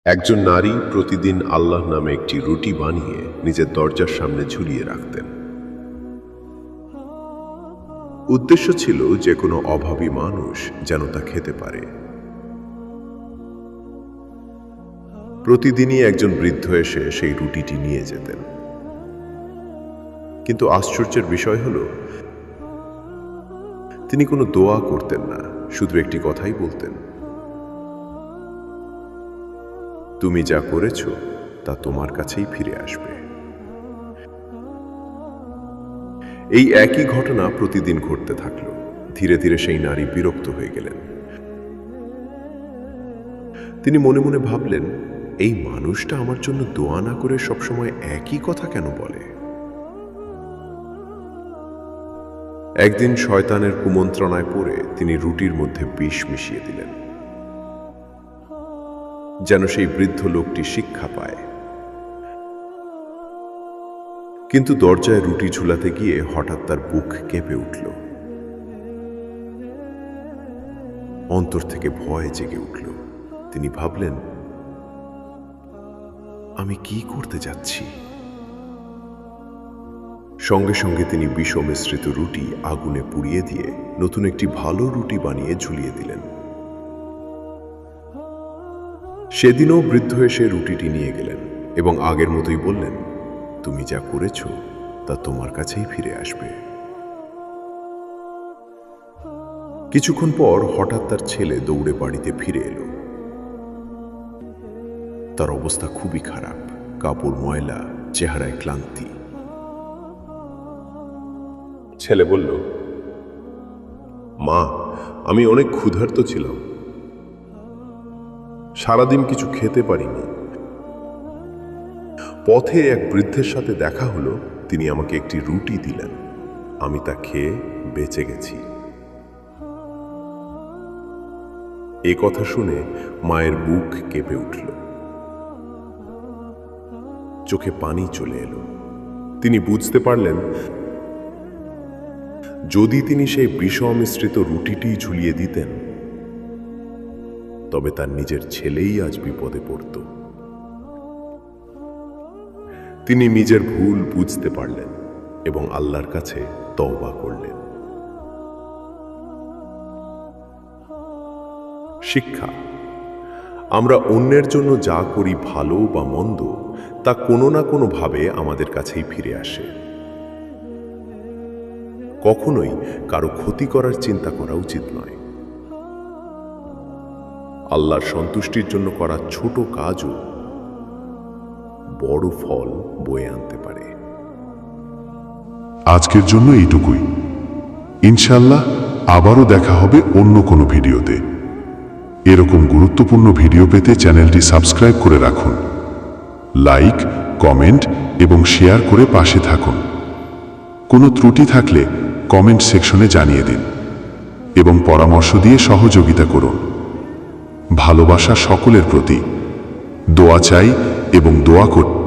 একজন নারী প্রতিদিন আল্লাহ নামে একটি রুটি বানিয়ে নিজের দরজার সামনে ঝুলিয়ে রাখতেন। উদ্দেশ্য ছিল যে কোনো অভাবী মানুষ যেন তা খেতে পারে। প্রতিদিনই একজন বৃদ্ধ এসে সেই রুটিটি নিয়ে যেতেন। কিন্তু আশ্চর্যের বিষয় হলো, তিনি কোনো দোয়া করতেন না, শুধু একটি কথাই বলতেন, তুমি যা করেছো তা তোমার কাছেই ফিরে আসবে। এই একই ঘটনা প্রতিদিন ঘটতে থাকলো। ধীরে ধীরে সেই নারী বিরক্ত হয়ে গেলেন। তিনি মনে মনে ভাবলেন, এই মানুষটা আমার জন্য দোয়া না করে সবসময় একই কথা কেন বলে? একদিন শয়তানের কুমন্ত্রণায় পড়ে তিনি রুটির মধ্যে বিষ মিশিয়ে দিলেন, যেন সেই বৃদ্ধ লোকটি শিক্ষা পায়। কিন্তু দরজায় রুটি ঝুলাতে গিয়ে হঠাৎ তার বুক কেঁপে উঠল। অন্তর থেকে ভয় জেগে উঠল। তিনি ভাবলেন, আমি কি করতে যাচ্ছি? সঙ্গে সঙ্গে তিনি বিষ মিশ্রিত রুটি আগুনে পুড়িয়ে দিয়ে নতুন একটি ভালো রুটি বানিয়ে ঝুলিয়ে দিলেন। সেদিনও বৃদ্ধ এসে রুটিটি নিয়ে গেলেন এবং আগের মতোই বললেন, তুমি যা করেছো তা তোমার কাছেই ফিরে আসবে। কিছুক্ষণ পর হঠাৎ তার ছেলে দৌড়ে বাড়িতে ফিরে এলো। তার অবস্থা খুবই খারাপ, কাপড় ময়লা, চেহারায় ক্লান্তি। ছেলে বলল, মা, আমি অনেক ক্ষুধার্ত ছিলাম, সারাদিন কিছু খেতে পারিনি। পথে এক বৃদ্ধের সাথে দেখা হলো, তিনি আমাকে একটি রুটি দিলেন, আমি তা খেয়ে বেঁচে গেছি। এ কথা শুনে মায়ের বুক কেঁপে উঠল, চোখে পানি চলে এলো। তিনি বুঝতে পারলেন, যদি তিনি সেই বিষ মিশ্রিত রুটিটি ঝুলিয়ে দিতেন, তবে তার নিজের ছেলেই আজ বিপদে পড়ত। তিনি নিজের ভুল বুঝতে পারলেন এবং আল্লাহর কাছে তওবা করলেন। শিক্ষা: আমরা অন্যের জন্য যা করি, ভালো বা মন্দ, তা কোনো না কোনোভাবে আমাদের কাছেই ফিরে আসে। কখনোই কারো ক্ষতি করার চিন্তা করা উচিত নয়। আল্লাহর সন্তুষ্টির জন্য করা ছোট কাজও বড় ফল বয়ে আনতে পারে। আজকের জন্য এইটুকুই। ইনশাআল্লাহ আবারও দেখা হবে অন্য কোনো ভিডিওতে। এরকম গুরুত্বপূর্ণ ভিডিও পেতে চ্যানেলটি সাবস্ক্রাইব করে রাখুন। লাইক, কমেন্ট এবং শেয়ার করে পাশে থাকুন। কোনো ত্রুটি থাকলে কমেন্ট সেকশনে জানিয়ে দিন এবং পরামর্শ দিয়ে সহযোগিতা করুন। ভালোবাসা সকলের প্রতি। দোয়া চাই এবং দোয়া করুন।